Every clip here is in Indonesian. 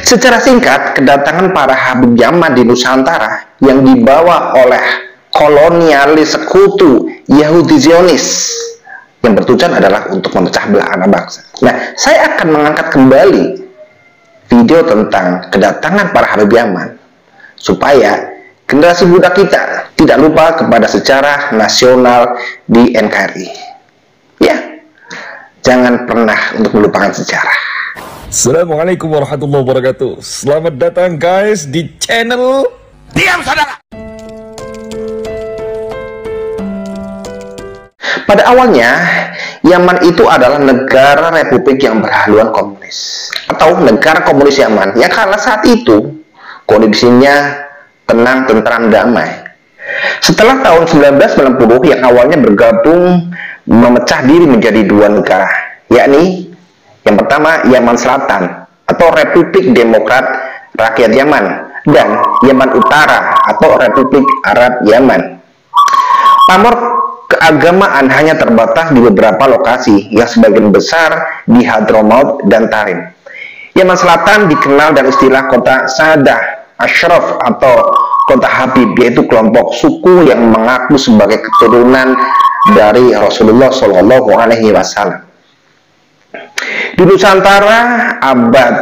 Secara singkat, kedatangan para Habib Yaman di Nusantara yang dibawa oleh kolonialis sekutu Yahudi Zionis yang bertujuan adalah untuk memecah belah anak bangsa. Nah, saya akan mengangkat kembali video tentang kedatangan para Habib Yaman supaya generasi muda kita tidak lupa kepada sejarah nasional di NKRI. Ya, jangan pernah untuk melupakan sejarah. Assalamualaikum warahmatullahi wabarakatuh. Selamat datang guys di channel Diam Saudara. Pada awalnya, Yaman itu adalah negara republik yang berhaluan komunis atau negara komunis Yaman yang kala saat itu kondisinya tenang, tentram, damai. Setelah tahun 1990 yang awalnya bergabung memecah diri menjadi dua negara, yakni yang pertama Yaman Selatan atau Republik Demokrat Rakyat Yaman dan Yaman Utara atau Republik Arab Yaman. Pamor keagamaan hanya terbatas di beberapa lokasi yang sebagian besar di Hadramaut dan Tarim. Yaman Selatan dikenal dengan istilah kota Sadah Ashraf atau kota Habib, yaitu kelompok suku yang mengaku sebagai keturunan dari Rasulullah Shallallahu Alaihi Wasallam. Di Nusantara abad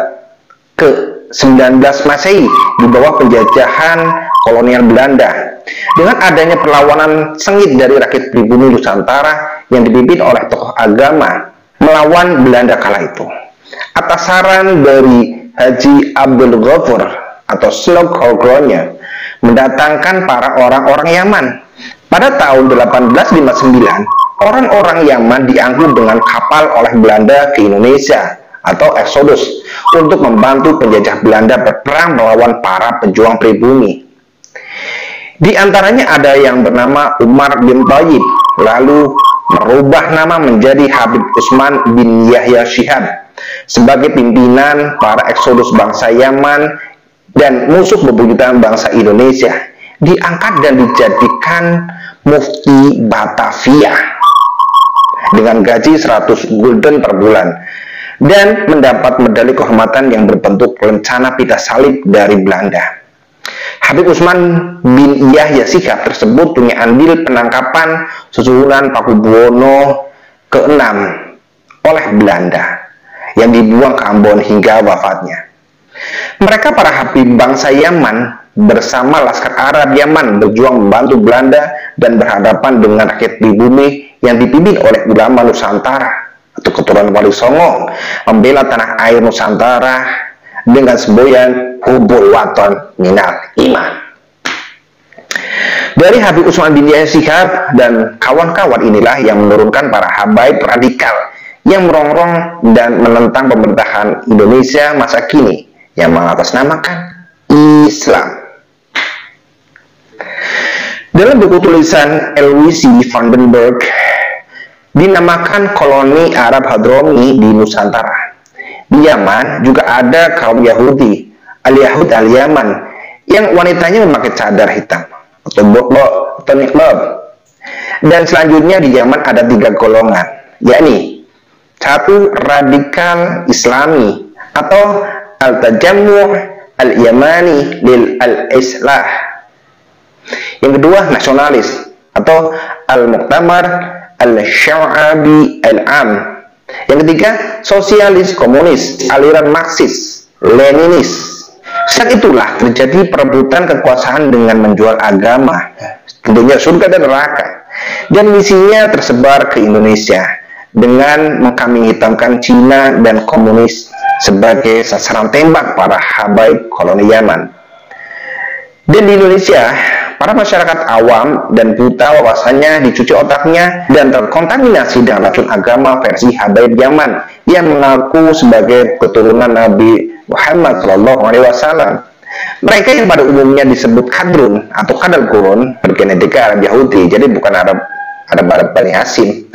ke-19 Masehi di bawah penjajahan kolonial Belanda, dengan adanya perlawanan sengit dari rakyat pribumi Nusantara yang dipimpin oleh tokoh agama melawan Belanda kala itu, atas saran dari Haji Abdul Ghafur atau Slok Hogronya mendatangkan para orang-orang Yaman. Pada tahun 1859, orang-orang Yaman diangkut dengan kapal oleh Belanda ke Indonesia atau Exodus untuk membantu penjajah Belanda berperang melawan para pejuang pribumi. Di antaranya ada yang bernama Umar bin Thayyib, lalu merubah nama menjadi Habib Usman bin Yahya Shihab sebagai pimpinan para Exodus bangsa Yaman dan musuh bebuyutan bangsa Indonesia. Diangkat dan dijadikan mufti Batavia dengan gaji 100 gulden per bulan dan mendapat medali kehormatan yang berbentuk lencana pita salib dari Belanda. Habib Usman bin Yahya Shihab tersebut punya andil penangkapan susunan Pakubuwono ke-6 oleh Belanda yang dibuang ke Ambon hingga wafatnya. Mereka para Habib bangsa Yaman bersama Laskar Arab Yaman berjuang membantu Belanda dan berhadapan dengan rakyat pribumi yang dipimpin oleh ulama Nusantara atau keturunan Wali Songo, membela tanah air Nusantara dengan semboyan hubul waton minal iman. Dari Habib Usman bin Yahya Shihab dan kawan-kawan inilah yang menurunkan para habaib radikal yang merongrong dan menentang pemerintahan Indonesia masa kini yang mengatasnamakan Islam. Dalam buku tulisan L.W.C. Vandenberg dinamakan koloni Arab Hadromi di Nusantara. Di Yaman juga ada kaum Yahudi, al-Yahud al-Yaman, yang wanitanya memakai cadar hitam atau boklo atau niqab. Dan selanjutnya di Yaman ada 3 golongan, yakni 1. Radikal Islami atau al-Tajammu' al-Yamani lil al-Islah. Yang kedua, nasionalis atau al-Muqtamar al-Sya'abi al-Am. Yang ketiga, sosialis komunis aliran Marxis Leninis. Saat itulah terjadi perebutan kekuasaan dengan menjual agama, tentunya surga dan neraka, dan misinya tersebar ke Indonesia dengan mengkambing hitamkan Cina dan komunis sebagai sasaran tembak para habaib koloni Yaman. Dan di Indonesia, para masyarakat awam dan buta wawasannya dicuci otaknya dan terkontaminasi dengan racun agama versi habaib Yaman yang mengaku sebagai keturunan Nabi Muhammad SAW. Mereka yang pada umumnya disebut Kadrun atau Kadal Qurun bergenetika Arab Yahudi, jadi bukan Arab Bani Hasim.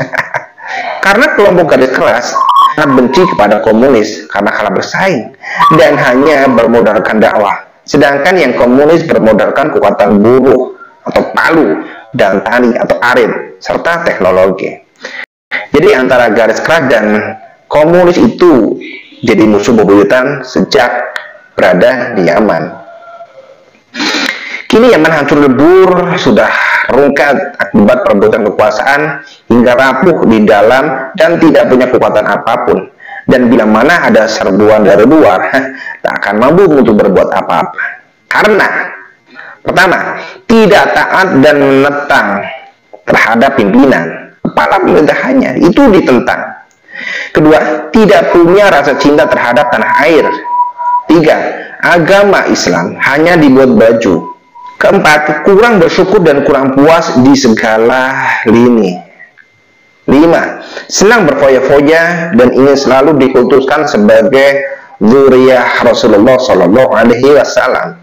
Karena kelompok garis keras sangat benci kepada komunis karena kalah bersaing dan hanya bermodalkan dakwah. Sedangkan yang komunis bermodalkan kekuatan buruh atau palu dan tani atau arit serta teknologi. Jadi antara garis keras dan komunis itu jadi musuh bebuyutan sejak berada di Yaman. Kini Yaman hancur lebur, sudah rungkat akibat perebutan kekuasaan hingga rapuh di dalam dan tidak punya kekuatan apapun. Dan bila mana ada serbuan dari luar, tak akan mampu untuk berbuat apa-apa. Karena pertama, tidak taat dan menentang terhadap pimpinan, kepala pemerintahannya itu ditentang. Kedua, tidak punya rasa cinta terhadap tanah air. Tiga, agama Islam hanya dibuat baju. Keempat, kurang bersyukur dan kurang puas di segala lini. 5. Senang berfoya-foya dan ingin selalu dikultuskan sebagai dzurriyyah Rasulullah Shallallahu Alaihi Wasallam.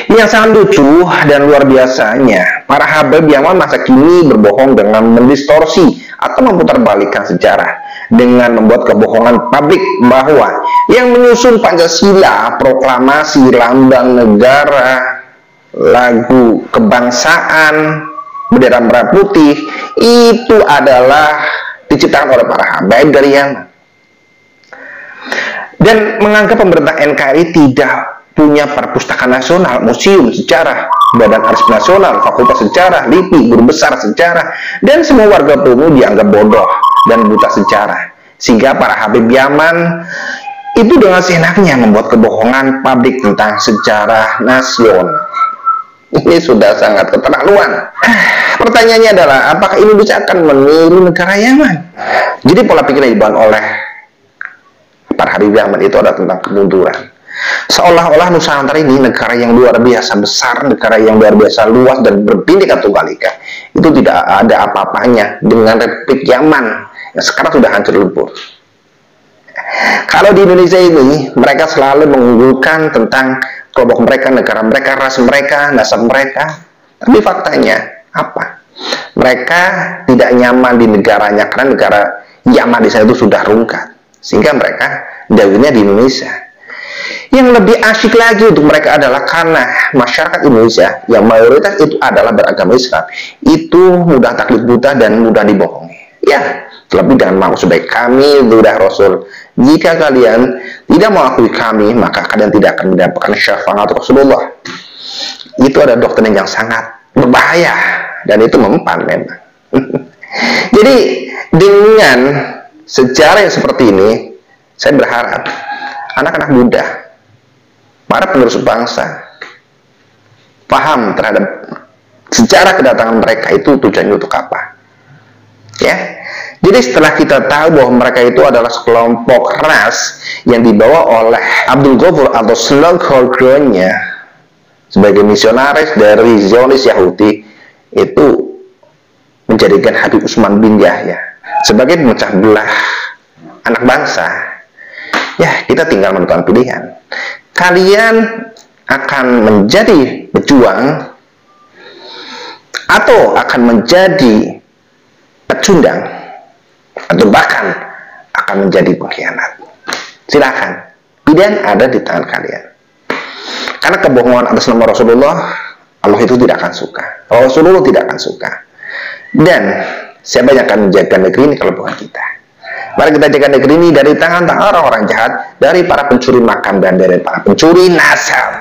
Yang sangat lucu dan luar biasanya, para Habib Yaman masa kini berbohong dengan mendistorsi atau memutarbalikkan sejarah dengan membuat kebohongan publik bahwa yang menyusun Pancasila, proklamasi, lambang negara, lagu kebangsaan, bendera merah putih itu adalah diciptakan oleh para habaib dari Yaman, dan menganggap pemerintah NKRI tidak punya perpustakaan nasional, museum sejarah, badan arsip nasional, fakultas sejarah, LIPI, guru besar sejarah, dan semua warga Bungu dianggap bodoh dan buta sejarah, sehingga para habib Yaman itu dengan seenaknya membuat kebohongan publik tentang sejarah nasional. Ini sudah sangat keterlaluan. Pertanyaannya adalah, apakah Indonesia akan meniru negara Yaman? Jadi pola pikir yang dibangun oleh para habib Yaman itu adalah tentang kemunduran. Seolah-olah Nusantara ini negara yang luar biasa besar, negara yang luar biasa luas dan berbineka tunggal ika. Itu tidak ada apa-apanya dengan Republik Yaman yang sekarang sudah hancur lebur. Kalau di Indonesia ini, mereka selalu mengunggulkan tentang kelompok mereka, negara mereka, ras mereka, nasab mereka. Tapi faktanya apa? Mereka tidak nyaman di negaranya karena negara Yaman di sana itu sudah rungkat, sehingga mereka dahulunya di Indonesia. Yang lebih asyik lagi untuk mereka adalah karena masyarakat Indonesia yang mayoritas itu adalah beragama Islam, itu mudah taklid buta dan mudah dibohongi. Ya, terlebih dengan mengaku sebagai kami dzurriyyah Rasul. Jika kalian tidak mengakui kami, maka kalian tidak akan mendapatkan syafaat Rasulullah. Itu ada doktrin yang sangat berbahaya dan itu mempan memang. Jadi dengan sejarah yang seperti ini, saya berharap anak-anak muda, para penerus bangsa, paham terhadap sejarah kedatangan mereka itu tujuannya untuk apa. Ya, jadi setelah kita tahu bahwa mereka itu adalah sekelompok ras yang dibawa oleh Abdul Ghafur atau slugholdernya sebagai misionaris dari Zionis Yahudi, itu menjadikan Habib Utsman bin Yahya sebagai pemecah belah anak bangsa. Ya, kita tinggal menentukan pilihan. Kalian akan menjadi pejuang atau akan menjadi pecundang, atau bahkan akan menjadi pengkhianat. Silakan, pilihan ada di tangan kalian. Karena kebohongan atas nama Rasulullah, Allah itu tidak akan suka, Rasulullah tidak akan suka. Dan siapa yang akan menjaga negeri ini kalau bukan kita? Mari kita jaga negeri ini dari tangan orang-orang jahat, dari para pencuri makam dan dari para pencuri nasab.